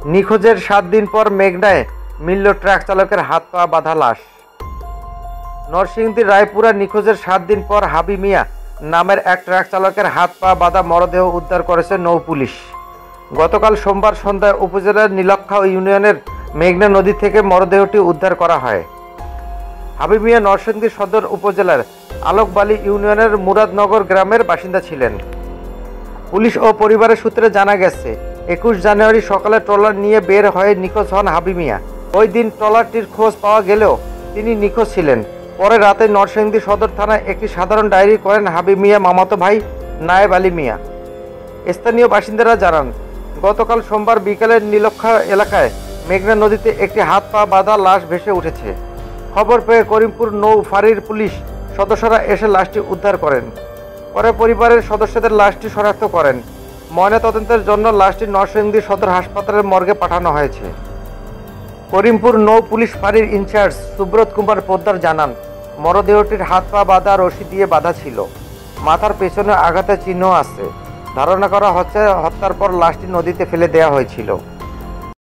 নিখোঁজের 7 দিন পর মেঘনায় মিলল ট্রাক চালকের হাত পা বাঁধা লাশ। নরসিংদীর রায়পুরা নিখোঁজের 7 দিন পর হাবি মিয়া নামের এক ট্রাক চালকের হাত পা বাঁধা মরদেহ উদ্ধার করেছে নৌ পুলিশ। গতকাল সোমবার সন্ধ্যায় উপজেলার নীলক্ষা ইউনিয়নের মেঘনা নদী থেকে মরদেহটি উদ্ধার করা হয়। হাবি মিয়া নরসিংদী সদর উপজেলার আলোকবালি ইউনিয়নের মুরাদনগর গ্রামের বাসিন্দা ছিলেন। পুলিশ ও পরিবারের সূত্রে জানা গেছে, 21 জানুয়ারি সকালে ট্রলার নিয়ে বের হয়ে নিখোঁজ হন হাবি মিয়া। ওই দিন ট্রলারটির খোঁজ পাওয়া গেলেও তিনি নিখোঁজ ছিলেন। পরে রাতে নরসিংদী সদর থানায় একটি সাধারণ ডায়েরি করেন হাবি মিয়া মামাতো ভাই নায়েব আলী মিয়া। স্থানীয় বাসিন্দারা জানান, গতকাল সোমবার বিকেলে নীলক্ষা এলাকায় মেঘনা নদীতে একটি হাত পা বাঁধা লাশ ভেসে উঠেছে। খবর পেয়ে করিমপুর নৌ ফাঁড়ির পুলিশ সদস্যরা এসে লাশটি উদ্ধার করেন। পরে পরিবারের সদস্যদের লাশটি শনাক্ত করেন। ময়নাতদন্তের জন্য লাশটি নরসিংদী সদর হাসপাতালের মর্গে পাঠানো হয়েছে। করিমপুর নৌ পুলিশ ফাঁড়ির ইনচার্জ সুব্রত কুমার পোদ্দার জানান, মরদেহটির হাত পা বাঁধা রশি দিয়ে বাঁধা ছিল। মাথার পেছনে আঘাতের চিহ্ন আছে। ধারণা করা হচ্ছে হত্যার পর লাশটি নদীতে ফেলে দেওয়া হয়েছিল।